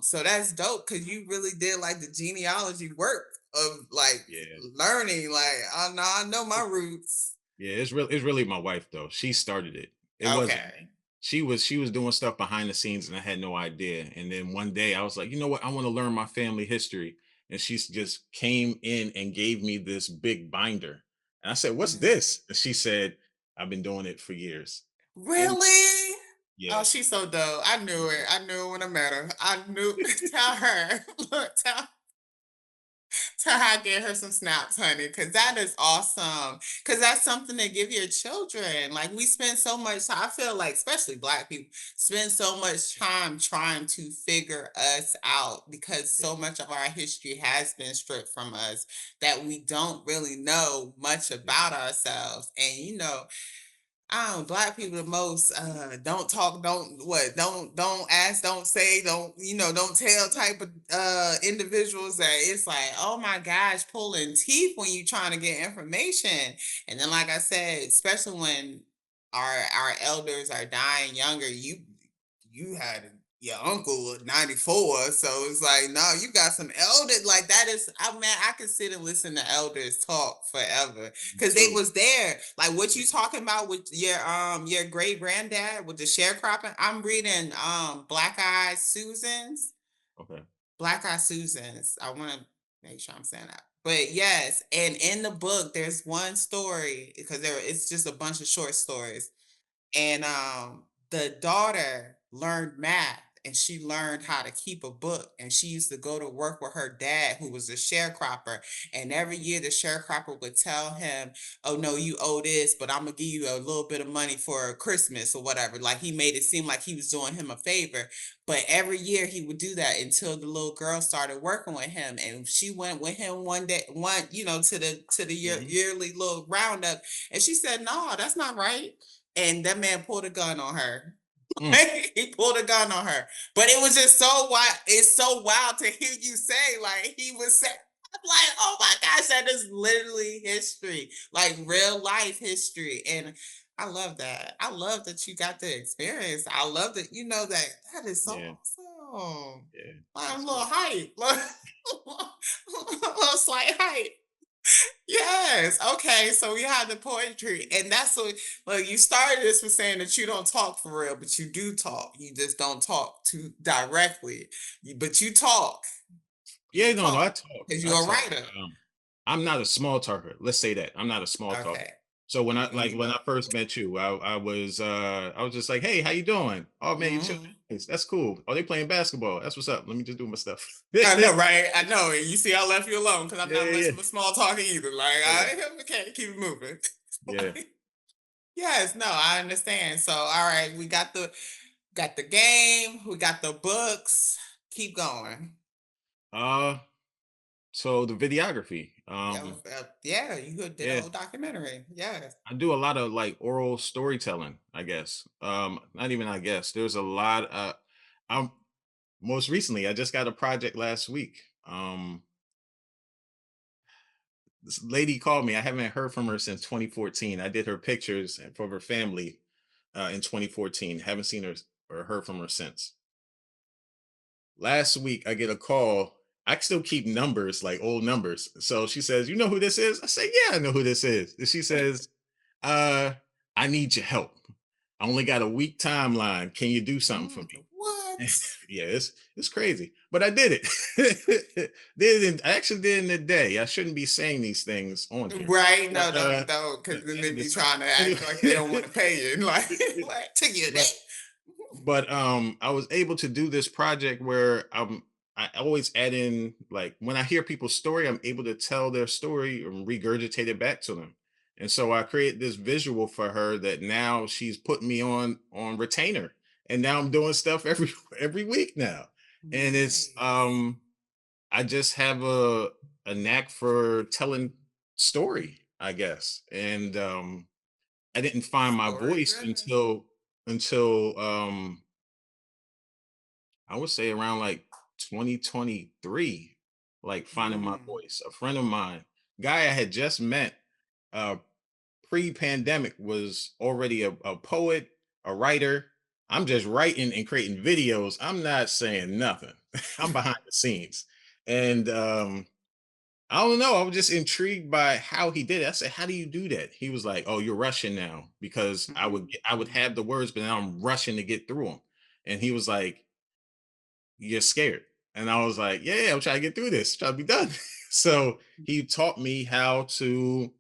[SPEAKER 1] So that's dope because you really did like the genealogy work of like
[SPEAKER 2] Yeah.
[SPEAKER 1] learning. Like I know my roots.
[SPEAKER 2] Yeah, it's really my wife though. She started it. It wasn't.
[SPEAKER 1] Okay.
[SPEAKER 2] She was doing stuff behind the scenes and I had no idea. And then one day I was like, you know what? I want to learn my family history. And she just came in and gave me this big binder. And I said, "What's
[SPEAKER 1] Mm.
[SPEAKER 2] this?" And she said, "I've been doing it for years." And
[SPEAKER 1] Really? Oh,
[SPEAKER 2] yeah,
[SPEAKER 1] she's so dope. I knew it. I knew it when I met her. I knew. Tell her. Look, Tell her I get her some snaps, honey, because that is awesome. Because that's something to give your children. Like we spend so much time, I feel like, especially Black people, spend so much time trying to figure us out because
[SPEAKER 2] Yeah,
[SPEAKER 1] so much of our history has been stripped from us that we don't really know much
[SPEAKER 2] yeah,
[SPEAKER 1] about ourselves. And Black people the most don't talk, don't ask, don't say, don't tell type of individuals that it's like, oh my gosh, pulling teeth when you trying to get information. And then like I said, especially when our elders are dying younger, you had your uncle at 94. So it's like, no, you got some elder like that is I man, I could sit and listen to elders talk forever
[SPEAKER 2] me
[SPEAKER 1] because they
[SPEAKER 2] too.
[SPEAKER 1] was there. Like what
[SPEAKER 2] Yeah.
[SPEAKER 1] you talking about with your great granddad with the sharecropping. I'm reading
[SPEAKER 2] Okay.
[SPEAKER 1] Black Eye Susans. I want to make sure I'm saying that. But yes, and in the book, there's one story because it's just a bunch of short stories and the daughter learned math and she learned how to keep a book and she used to go to work with her dad who was a sharecropper, and every year the sharecropper would tell him, oh no, you owe this, but I'm gonna give you a little bit of money for Christmas or whatever. Like he made it seem like he was doing him a favor, but every year he would do that until the little girl started working with him, and she went with him one day, to the
[SPEAKER 2] Hmm.
[SPEAKER 1] yearly little roundup, and she said, no, that's not right, and that man pulled a gun on her.
[SPEAKER 2] Mm,
[SPEAKER 1] He pulled a gun on her. But it was just so wild. It's so wild to hear you say, like, he was saying, I'm like, oh my gosh, that is literally history, like real life history. And I love that. I love that you got the experience. I love that you know that that is so
[SPEAKER 2] yeah,
[SPEAKER 1] awesome.
[SPEAKER 2] yeah.
[SPEAKER 1] Like a
[SPEAKER 2] That's
[SPEAKER 1] little
[SPEAKER 2] cool.
[SPEAKER 1] hype, a little slight hype. Yes. Okay. So we had the poetry, and that's what. Look, you started this with saying that you don't talk for real, but you do talk. You just don't talk too directly. But you talk.
[SPEAKER 2] Yeah,
[SPEAKER 1] You
[SPEAKER 2] no, no,
[SPEAKER 1] talk
[SPEAKER 2] I talk.
[SPEAKER 1] because
[SPEAKER 2] I
[SPEAKER 1] you're a
[SPEAKER 2] talk.
[SPEAKER 1] writer.
[SPEAKER 2] I'm not a small talker. Let's say that. I'm not a small talker.
[SPEAKER 1] Okay.
[SPEAKER 2] So when
[SPEAKER 1] Mm-hmm.
[SPEAKER 2] I first met you, I was just like, "Hey, how you doing? Oh man, you chilling?
[SPEAKER 1] Mm-hmm.
[SPEAKER 2] Nice. That's cool. Oh, they playing basketball. That's what's up. Let me just do my stuff."
[SPEAKER 1] I
[SPEAKER 2] Yeah,
[SPEAKER 1] know, right? I know. And you see, I left you alone because I'm
[SPEAKER 2] yeah,
[SPEAKER 1] not much
[SPEAKER 2] yeah,
[SPEAKER 1] of a small talker either. Like,
[SPEAKER 2] yeah,
[SPEAKER 1] okay, keep it moving.
[SPEAKER 2] yeah.
[SPEAKER 1] Yes, no, I understand. So, all right, we got the game, we got the books. Keep going.
[SPEAKER 2] Uh, so the videography.
[SPEAKER 1] Yeah, yeah, you did a
[SPEAKER 2] Yeah,
[SPEAKER 1] whole documentary. Yes.
[SPEAKER 2] I do a lot of like oral storytelling. I guess. Not even I guess. There's a lot. I'm most recently. I just got a project last week. This lady called me. I haven't heard from her since 2014. I did her pictures for her family in 2014. Haven't seen her or heard from her since. Last week, I get a call. I still keep numbers, like old numbers. So she says, "You know who this is?" I say, "Yeah, I know who this is." And she says, uh, "I need your help. I only got a week timeline. Can you do something for me?"
[SPEAKER 1] What?
[SPEAKER 2] Yeah, it's crazy, but I did it. did it I actually did it in a day. I shouldn't be saying these things on here,
[SPEAKER 1] Right? No,
[SPEAKER 2] but
[SPEAKER 1] don't, because then they be
[SPEAKER 2] this,
[SPEAKER 1] trying to
[SPEAKER 2] anyway,
[SPEAKER 1] act like they don't want to pay you. Like, what took you a
[SPEAKER 2] but
[SPEAKER 1] day?
[SPEAKER 2] I was able to do this project where I always add in, like, when I hear people's story, I'm able to tell their story and regurgitate it back to them. And so I create this visual for her that now she's putting me on retainer. And now I'm doing stuff every week now. And it's
[SPEAKER 1] Nice.
[SPEAKER 2] I just have a knack for telling story, I guess. And I didn't find my
[SPEAKER 1] Story
[SPEAKER 2] voice
[SPEAKER 1] driven.
[SPEAKER 2] until I would say around like 2023, like finding my
[SPEAKER 1] Mm.
[SPEAKER 2] voice. A friend of mine, guy I had just met uh pre-pandemic, was already a poet, a writer. I'm just writing and creating videos. I'm not saying nothing. I'm behind the scenes. And I don't know. I was just intrigued by how he did it. I said, "How do you do that?" He was like, "Oh, you're rushing now because I would
[SPEAKER 1] Mm.
[SPEAKER 2] have the words, but now I'm rushing to get through them." And he was like, "You're scared." And I was like, "Yeah, yeah, I'm trying to get through this, trying to be done." So he taught me how to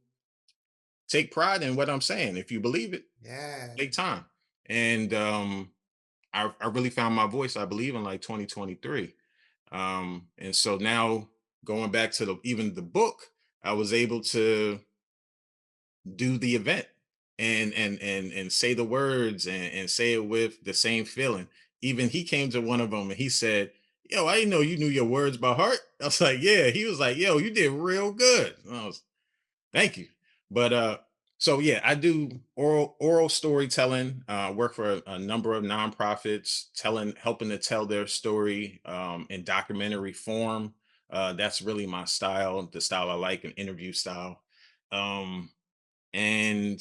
[SPEAKER 2] take pride in what I'm saying. If you believe it,
[SPEAKER 1] Yeah.
[SPEAKER 2] take time. And I really found my voice, I believe, in like 2023. And so now going back to the even the book, I was able to do the event and say the words and say it with the same feeling. Even he came to one of them and he said, "Yo, I didn't know you knew your words by heart." I was like, "Yeah." He was like, "Yo, you did real good." And I was, "Thank you." But so yeah, I do oral storytelling. Work for a number of nonprofits, helping to tell their story in documentary form. That's really my style, the style I like, an interview style. Um, and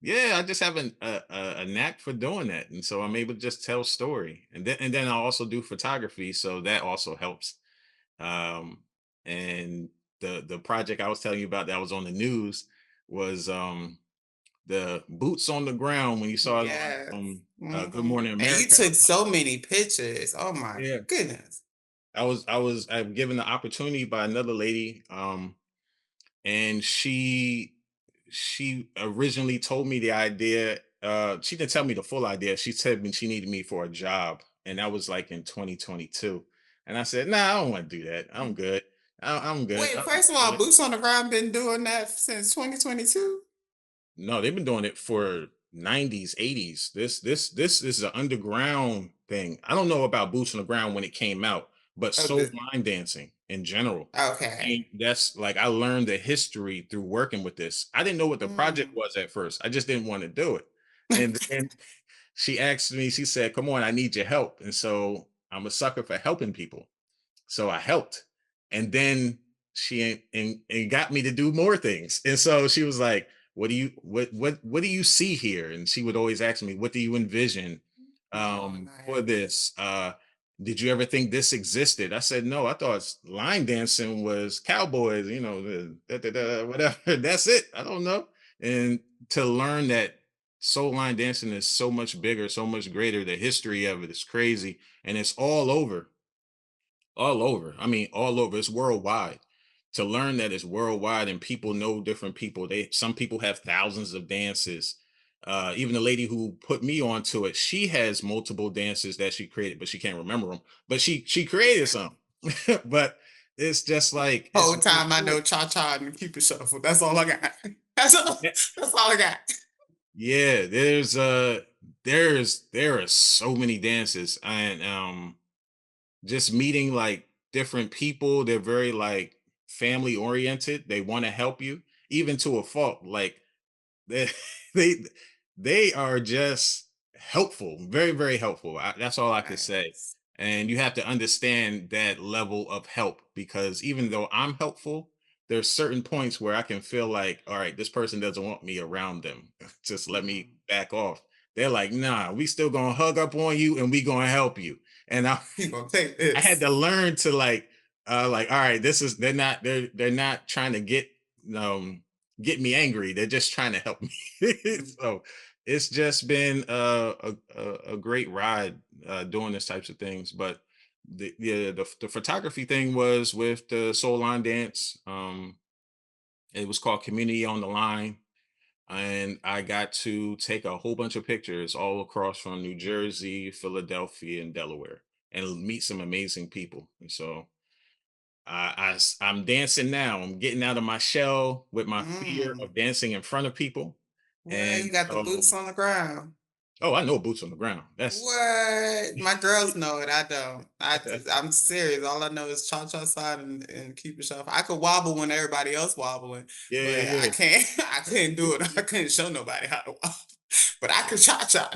[SPEAKER 2] yeah, I just have a knack for doing that, and so I'm able to just tell story, and then I also do photography, so that also helps. Um, and the project I was telling you about that was on the news was the boots on the ground when you saw it on
[SPEAKER 1] Yes.
[SPEAKER 2] Good Morning
[SPEAKER 1] And you
[SPEAKER 2] America.
[SPEAKER 1] took so many pictures. Oh my
[SPEAKER 2] Yeah,
[SPEAKER 1] goodness.
[SPEAKER 2] I'm given the opportunity by another lady. And she originally told me the idea. She didn't tell me the full idea. She said she needed me for a job, and that was like in 2022. And I said, "Nah, I don't want to do that. I'm good. I'm good."
[SPEAKER 1] Wait, first of all, Boots on the Ground been doing that since 2022?
[SPEAKER 2] No, they've been doing it for 90s, 80s. This is an underground thing. I don't know about Boots on the Ground when it came out, but
[SPEAKER 1] Oh,
[SPEAKER 2] soul
[SPEAKER 1] the,
[SPEAKER 2] line dancing in general.
[SPEAKER 1] okay.
[SPEAKER 2] That's like I learned the history through working with this. I didn't know what the project
[SPEAKER 1] Mm.
[SPEAKER 2] was at first. I just didn't want to do it. And then she asked me, she said, "Come on, I need your help." And so I'm a sucker for helping people. So I helped. And then and got me to do more things. And so she was like, what do you see here?" And she would always ask me, "What do you envision
[SPEAKER 1] Oh,
[SPEAKER 2] for
[SPEAKER 1] nice.
[SPEAKER 2] this? Did you ever think this existed?" I said, "No, I thought line dancing was cowboys, whatever. That's it. I don't know." And to learn that soul line dancing is so much bigger, so much greater. The history of it is crazy, and it's all over. I mean, all over. It's worldwide. To learn that it's worldwide and people know different people. Some people have thousands of dances. Even the lady who put me onto it, she has multiple dances that she created, but she can't remember them. But she created some. But it's just like it's
[SPEAKER 1] Whole
[SPEAKER 2] really
[SPEAKER 1] time I
[SPEAKER 2] cool.
[SPEAKER 1] know cha cha and keep it shuffle. That's all I got. That's all.
[SPEAKER 2] Yeah,
[SPEAKER 1] That's all I got.
[SPEAKER 2] yeah, there are so many dances, and just meeting like different people. They're very like family oriented. They want to help you, even to a fault. Like they they they are just helpful, very very helpful. That's all I could say.
[SPEAKER 1] Nice.
[SPEAKER 2] And you have to understand that level of help, because even though I'm helpful, there's certain points where I can feel like, all right, this person doesn't want me around them. Just let me
[SPEAKER 1] Mm.
[SPEAKER 2] back off. They're like, "Nah, we still gonna hug up on you and we gonna help you." And
[SPEAKER 1] You gonna take
[SPEAKER 2] I had
[SPEAKER 1] this?
[SPEAKER 2] to learn to like, all right, this is they're not trying to um get me angry. They're just trying to help me.
[SPEAKER 1] Mm.
[SPEAKER 2] So it's just been a great ride doing this types of things. But the photography thing was with the soul line dance. It was called Community on the Line, and I got to take a whole bunch of pictures all across from New Jersey, Philadelphia, and Delaware, and meet some amazing people. And so I'm dancing now. I'm getting out of my shell with my fear
[SPEAKER 1] Mm.
[SPEAKER 2] of dancing in front of people.
[SPEAKER 1] Well,
[SPEAKER 2] And
[SPEAKER 1] you got the
[SPEAKER 2] so,
[SPEAKER 1] boots on the ground.
[SPEAKER 2] oh, I know boots on the ground. That's
[SPEAKER 1] What? My girls know it. I don't. I'm serious. All I know is cha cha slide and keep it shuffle. I could wobble when everybody else wobbling,
[SPEAKER 2] yeah,
[SPEAKER 1] but
[SPEAKER 2] yeah,
[SPEAKER 1] I can't. I couldn't do it. I couldn't show nobody how to wobble. But I could cha cha.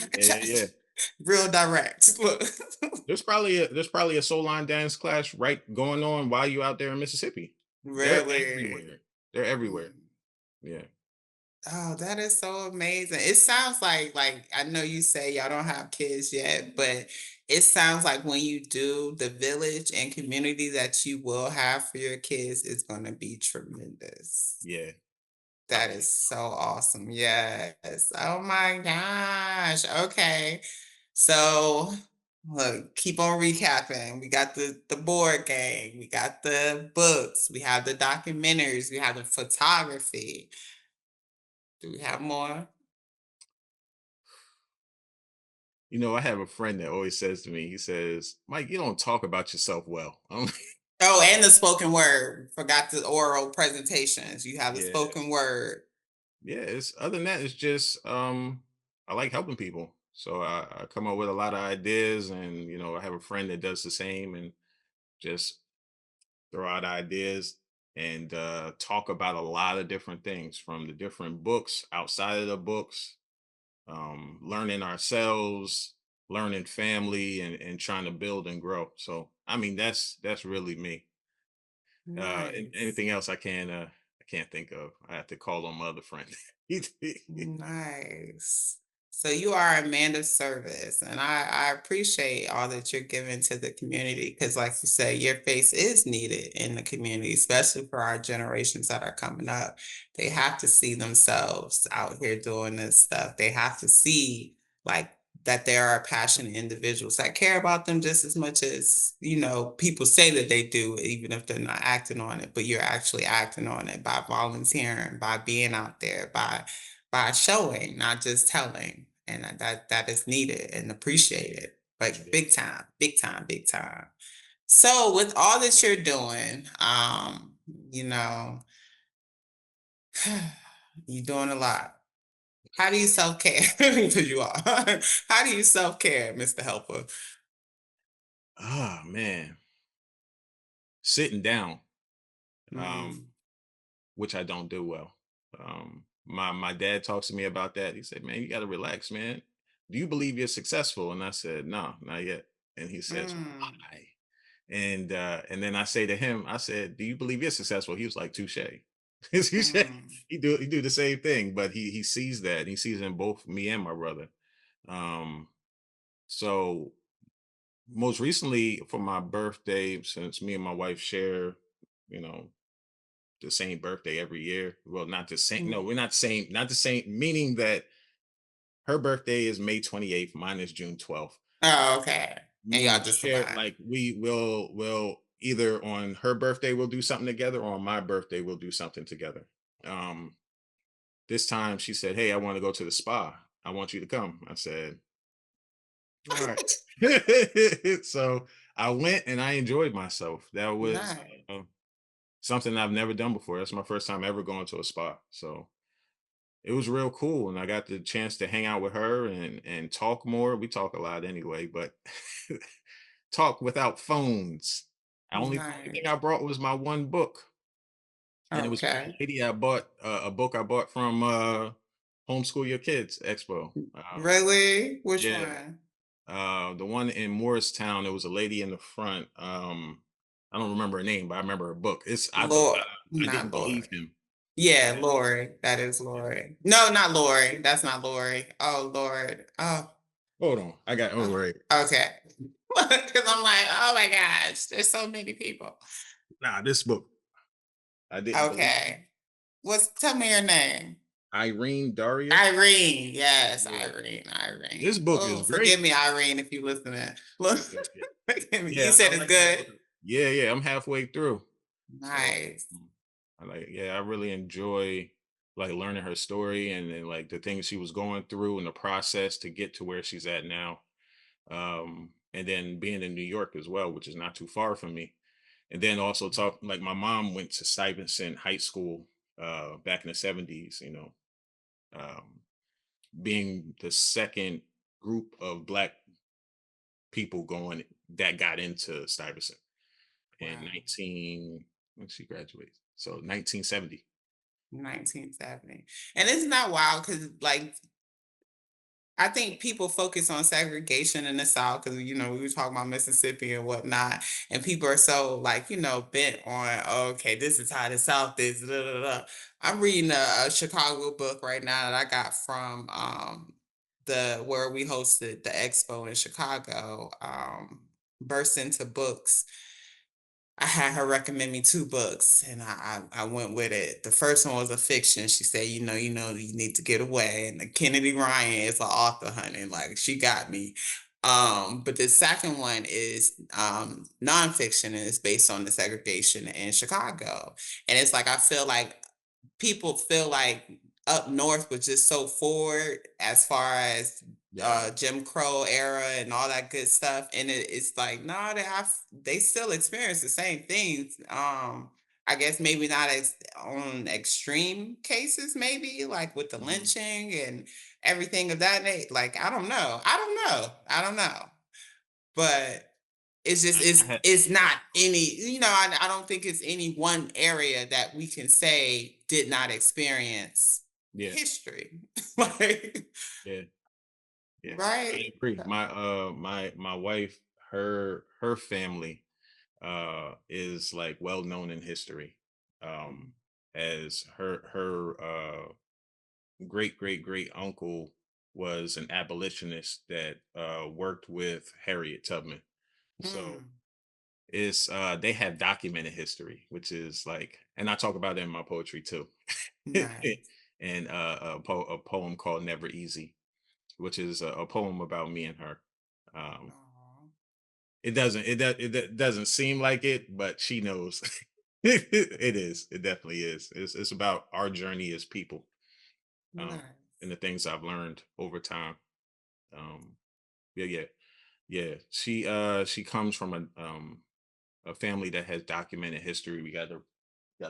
[SPEAKER 1] I could
[SPEAKER 2] yeah,
[SPEAKER 1] cha
[SPEAKER 2] yeah,
[SPEAKER 1] cha.
[SPEAKER 2] yeah.
[SPEAKER 1] Real direct. Look.
[SPEAKER 2] There's probably a soul line dance class right going on while you out there in Mississippi. They're
[SPEAKER 1] Really.
[SPEAKER 2] everywhere. They're everywhere.
[SPEAKER 1] Mm.
[SPEAKER 2] Yeah.
[SPEAKER 1] Oh, that is so amazing. It sounds like I know you say y'all don't have kids yet, but it sounds like when you do, the village and community that you will have for your kids is going to be tremendous.
[SPEAKER 2] Yeah. I
[SPEAKER 1] That is so awesome. Yes. Oh my gosh. Okay. So look, keep on recapping. We got the board game, we got the books, we have the documentaries, we have the photography. Do we have more?
[SPEAKER 2] I have a friend that always says to me, he says, "Mike, you don't talk about yourself well."
[SPEAKER 1] Oh, and the spoken word. Forgot the oral presentations. You have the
[SPEAKER 2] Yeah,
[SPEAKER 1] spoken word.
[SPEAKER 2] yeah. It's other than that, it's just I like helping people. So I come up with a lot of ideas, and I have a friend that does the same, and just throw out ideas and talk about a lot of different things from the different books outside of the books, learning ourselves, learning family, and trying to build and grow. So I mean, that's really me.
[SPEAKER 1] Nice.
[SPEAKER 2] Anything else I can't think of. I have to call on my other friend.
[SPEAKER 1] Nice. So you are a man of service, and I appreciate all that you're giving to the community because, like you said, your face is needed in the community, especially for our generations that are coming up. They have to see themselves out here doing this stuff. They have to see like that there are passionate individuals that care about them just as much as people say that they do, even if they're not acting on it. But you're actually acting on it by volunteering, by being out there, by showing, not just telling. And that is needed and appreciated. Like big time, big time, big time. So with all that you're doing, you know, you're doing a lot. How do you self-care? Because you are. How do you self-care, Mr. Helper?
[SPEAKER 2] Oh man, sitting down. Um,
[SPEAKER 1] Mm,
[SPEAKER 2] which I don't do well. My dad talks to me about that. He said, "Man, you got to relax, man. Do you believe you're successful?" And I said, "No, not yet." And he says,
[SPEAKER 1] mm,
[SPEAKER 2] "Why?" And then I say to him, I said, "Do you believe you're successful?" He was like, "Touche." Touche.
[SPEAKER 1] mm.
[SPEAKER 2] He do the same thing, but he sees that. And he sees in both me and my brother. Um, so most recently for my birthday, since me and my wife share, you know, the same birthday every year. Well, not the same. No,
[SPEAKER 1] Mm.
[SPEAKER 2] we're not same. Not the same. Meaning that her birthday is May 28th. Mine is June 12th.
[SPEAKER 1] Oh, okay. And
[SPEAKER 2] We
[SPEAKER 1] y'all just
[SPEAKER 2] share
[SPEAKER 1] combine.
[SPEAKER 2] like we will either on her birthday we'll do something together, or on my birthday we'll do something together. Um, this time she said, "Hey, I want to go to the spa. I want you to come." I said, "All right." So I went and I enjoyed myself. That was
[SPEAKER 1] Nice.
[SPEAKER 2] something I've never done before. That's my first time ever going to a spa. So it was real cool, and I got the chance to hang out with her and talk more. We talk a lot anyway, but talk without phones. Only thing
[SPEAKER 1] Nice.
[SPEAKER 2] I brought was my one book, and it was from
[SPEAKER 1] Okay.
[SPEAKER 2] a lady I bought a book I bought from Homeschool Your Kids Expo.
[SPEAKER 1] Really? Which
[SPEAKER 2] Yeah,
[SPEAKER 1] one?
[SPEAKER 2] the one in Morristown. There was a lady in the front. I don't remember her name, but I remember her book.
[SPEAKER 1] Lord,
[SPEAKER 2] I
[SPEAKER 1] not
[SPEAKER 2] didn't
[SPEAKER 1] Lori.
[SPEAKER 2] believe him.
[SPEAKER 1] Yeah,
[SPEAKER 2] And
[SPEAKER 1] Lori. That is Lori. No, not Lori. That's not Lori. Oh, Lord. Oh,
[SPEAKER 2] hold on, oh
[SPEAKER 1] oh.
[SPEAKER 2] right,
[SPEAKER 1] Okay. Because I'm like, oh my gosh, there's so many people.
[SPEAKER 2] nah, this book I didn't believe.
[SPEAKER 1] Okay. Tell me your name?
[SPEAKER 2] Irene Daria.
[SPEAKER 1] Irene. Yes,
[SPEAKER 2] Yeah.
[SPEAKER 1] Irene.
[SPEAKER 2] This
[SPEAKER 1] Irene.
[SPEAKER 2] book is
[SPEAKER 1] Oh,
[SPEAKER 2] great.
[SPEAKER 1] forgive me, Irene, if you listening. Look,
[SPEAKER 2] Yeah, yeah.
[SPEAKER 1] forgive me. You
[SPEAKER 2] Yeah, I
[SPEAKER 1] said it's
[SPEAKER 2] like that
[SPEAKER 1] good.
[SPEAKER 2] book. Yeah, yeah, I'm halfway through. So
[SPEAKER 1] Nice.
[SPEAKER 2] yeah, I really enjoy like learning her story, and like the things she was going through and the process to get to where she's at now. And then being in New York as well, which is not too far from me. And then also talk like my mom went to Stuyvesant High School back in the 70s, um, being the second group of black people going that got into Stuyvesant in
[SPEAKER 1] Wow.
[SPEAKER 2] when she graduated. So 1970.
[SPEAKER 1] 1970. And isn't that wild? Because, like, I think people focus on segregation in the South because, we were talking about Mississippi and whatnot. And people are so, like, bent on, "Oh, okay, this is how the South is." Da, da, da. I'm reading a Chicago book right now that I got from where we hosted the expo in Chicago, Burst into Books. I had her recommend me 2 books, and I went with it. The first one was a fiction. She said, you need to get away." And the Kennedy Ryan is an author, honey. Like she got me. But the second one is nonfiction, and it's based on the segregation in Chicago. And it's like I feel like people feel like up north was just so forward as far as
[SPEAKER 2] Yeah.
[SPEAKER 1] Jim Crow era and all that good stuff. And it's like, no, they still experience the same things. I guess maybe not on extreme cases, maybe like with the
[SPEAKER 2] Mhm.
[SPEAKER 1] lynching and everything of that. Like, I don't know. I don't know. But it's just
[SPEAKER 2] I had
[SPEAKER 1] it's
[SPEAKER 2] yeah,
[SPEAKER 1] not any, I don't think it's any one area that we can say did not experience
[SPEAKER 2] yeah,
[SPEAKER 1] history.
[SPEAKER 2] yeah,
[SPEAKER 1] Like,
[SPEAKER 2] yeah, yeah. I
[SPEAKER 1] right.
[SPEAKER 2] agree. My wife, her family is like well known in history. Um as her great uncle was an abolitionist that worked with Harriet Tubman. So
[SPEAKER 1] Mm,
[SPEAKER 2] it's they have documented history, which is like, and I talk about it in my poetry too.
[SPEAKER 1] nice.
[SPEAKER 2] And a poem called Never Easy, which is a poem about me and her. Um,
[SPEAKER 1] Aw,
[SPEAKER 2] it doesn't seem like it, but she knows. It is. It definitely is. It's about our journey as people, um, and
[SPEAKER 1] nice.
[SPEAKER 2] the things I've learned over time. Um, yeah, yeah, yeah. She comes from a family that has documented history. We got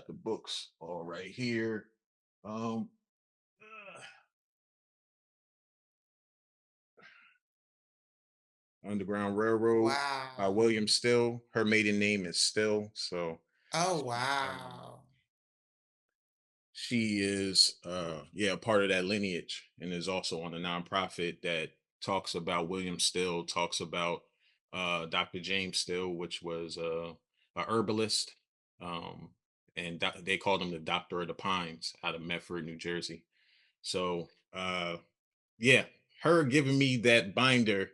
[SPEAKER 2] the books all right here. Um, uh, Underground Railroad by
[SPEAKER 1] Wow.
[SPEAKER 2] William Still. Her maiden name is Still, so
[SPEAKER 1] Oh,
[SPEAKER 2] she
[SPEAKER 1] wow.
[SPEAKER 2] she is yeah, part of that lineage, and is also on a nonprofit that talks about William Still, talks about Dr. James Still, which was a herbalist. Um and they called him the Doctor of the Pines out of Medford, New Jersey. So yeah, her giving me that binder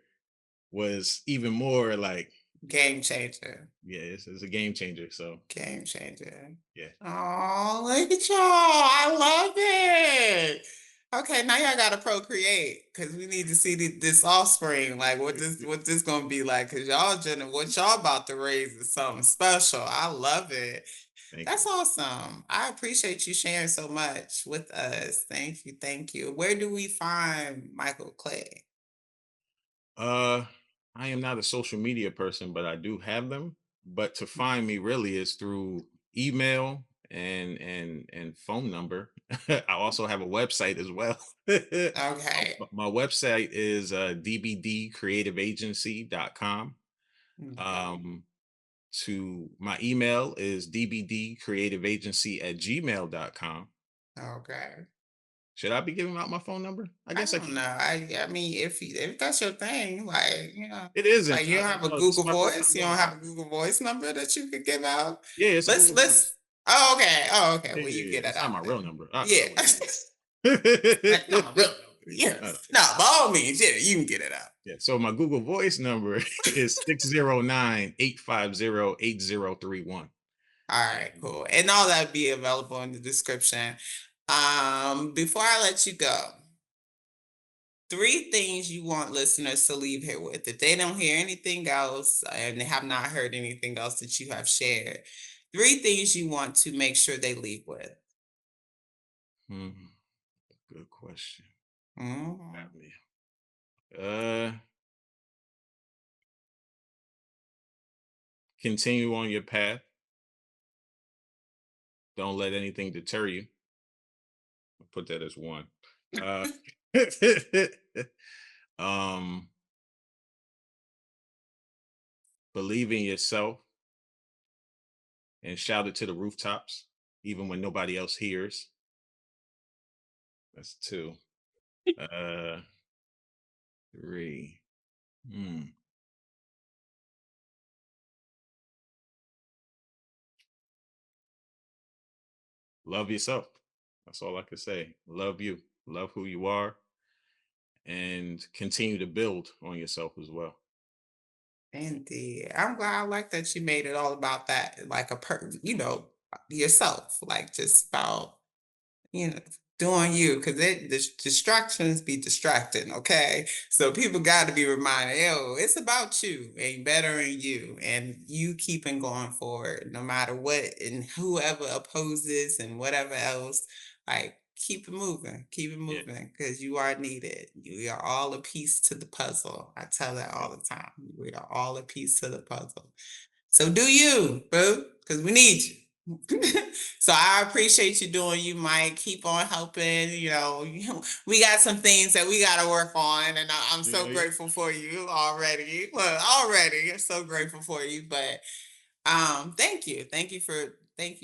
[SPEAKER 2] was even more like,
[SPEAKER 1] Game changer.
[SPEAKER 2] yeah, it's a game changer. So
[SPEAKER 1] Game changer.
[SPEAKER 2] yeah,
[SPEAKER 1] Oh, look at y'all. I love it. Okay, now y'all gotta procreate because we need to see this offspring. Like what this gonna be like? Cause what y'all about to raise is something special. I love it.
[SPEAKER 2] thank
[SPEAKER 1] That's
[SPEAKER 2] you.
[SPEAKER 1] awesome. I appreciate you sharing so much with us. Thank you. Thank you. Where do we find Michael Clay?
[SPEAKER 2] Uh, I am not a social media person, but I do have them. But to find me really is through email and phone number. I also have a website as well.
[SPEAKER 1] Okay.
[SPEAKER 2] My website is dbdcreativeagency.com.
[SPEAKER 1] Okay.
[SPEAKER 2] Um, to my email is dbdcreativeagency@gmail.com.
[SPEAKER 1] Okay.
[SPEAKER 2] Should I be giving out my phone number? I
[SPEAKER 1] I
[SPEAKER 2] guess I
[SPEAKER 1] don't know.
[SPEAKER 2] can.
[SPEAKER 1] I mean, if that's your thing, like,
[SPEAKER 2] It isn't.
[SPEAKER 1] like you don't have a
[SPEAKER 2] No, this is
[SPEAKER 1] Google
[SPEAKER 2] my first
[SPEAKER 1] Voice.
[SPEAKER 2] time
[SPEAKER 1] You
[SPEAKER 2] doing
[SPEAKER 1] don't
[SPEAKER 2] it.
[SPEAKER 1] have a Google Voice number that you could give out.
[SPEAKER 2] Yeah, it's a Google
[SPEAKER 1] Let's.
[SPEAKER 2] Voice.
[SPEAKER 1] Oh, okay. Oh, okay.
[SPEAKER 2] Yeah,
[SPEAKER 1] Well, you
[SPEAKER 2] yeah, yeah.
[SPEAKER 1] get it
[SPEAKER 2] It's not
[SPEAKER 1] out
[SPEAKER 2] my real
[SPEAKER 1] then.
[SPEAKER 2] number.
[SPEAKER 1] Yeah.
[SPEAKER 2] I wouldn't do
[SPEAKER 1] That's not
[SPEAKER 2] that.
[SPEAKER 1] my real number. Yeah.
[SPEAKER 2] No, no.
[SPEAKER 1] No, by all means, yeah, you can get it out.
[SPEAKER 2] Yeah. So my Google Voice number is 609-850-8031.
[SPEAKER 1] All right,
[SPEAKER 2] And
[SPEAKER 1] cool. And all that be available in the description. Before I let you go, three things you want listeners to leave here with. If they don't hear anything else and they have not heard anything else that you have shared, three things you want to make sure they leave with.
[SPEAKER 2] good question.
[SPEAKER 1] Mhm.
[SPEAKER 2] Got me. Uh Continue on your path. Don't let anything deter you. I'll put that as one. Uh um Believe in yourself and shout it to the rooftops, even when nobody else hears. That's two. Uh Three. Hmm. Love yourself. That's all I can say. Love you. Love who you are, and continue to build on yourself as well.
[SPEAKER 1] Indeed. I'm glad I like that you made it all about that, like yourself, like just about you know, doing you because distractions be distracting, okay? So people got to be reminded, yo, it's about you and bettering you and you keeping going forward no matter what and whoever opposes and whatever else. Like keep it
[SPEAKER 2] Yeah.
[SPEAKER 1] moving, because you are needed. You are all a piece to the puzzle. I tell that all
[SPEAKER 2] Right.
[SPEAKER 1] the time. We are all a piece to the puzzle. So do you, boo, because we need you. So I appreciate you doing you, Mike. Keep on helping. We got some things that we got to work on, and I'm so
[SPEAKER 2] Yeah.
[SPEAKER 1] grateful for you already. Well, already, I'm so grateful for you. But thank you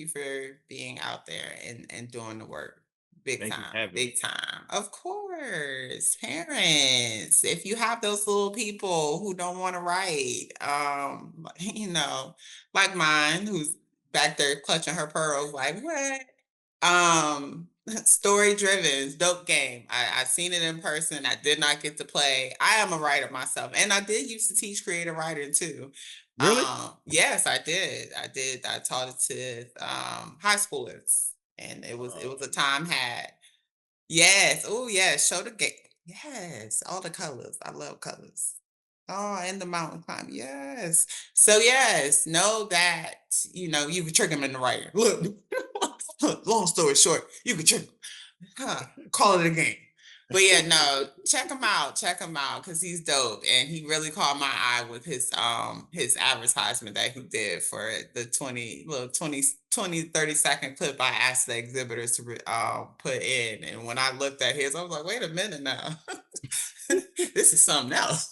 [SPEAKER 1] for being out there and doing the work.
[SPEAKER 2] Thank you for having me.
[SPEAKER 1] Big time. Of course, parents, if you have those little people who don't want to write, like mine, who's back there clutching her pearls, like what? Story driven, dope game. I seen it in person. I did not get to play. I am a writer myself, and I did used to teach creative writing too.
[SPEAKER 2] Really?
[SPEAKER 1] Yes, I did. I taught it to high schoolers, and it was a time had. Yes. Oh, yes. Show the game. Yes. All the colors. I love colors. Oh, and the mountain climb. Yes. So yes, know that you can trick them in the right. Look, long story short, you can trick 'em. Huh, call it a game. But yeah, no, check him out, because he's dope, and he really caught my eye with his advertisement that he did for the 30-second clip I asked the exhibitors to put in, and when I looked at his, I was like, wait a minute now, this is something else.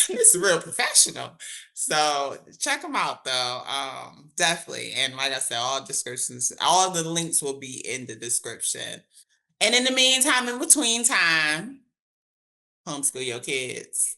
[SPEAKER 1] This is real professional. So check them out though, definitely. And like I said, all the links will be in the description. And in the meantime, in between time, homeschool your kids.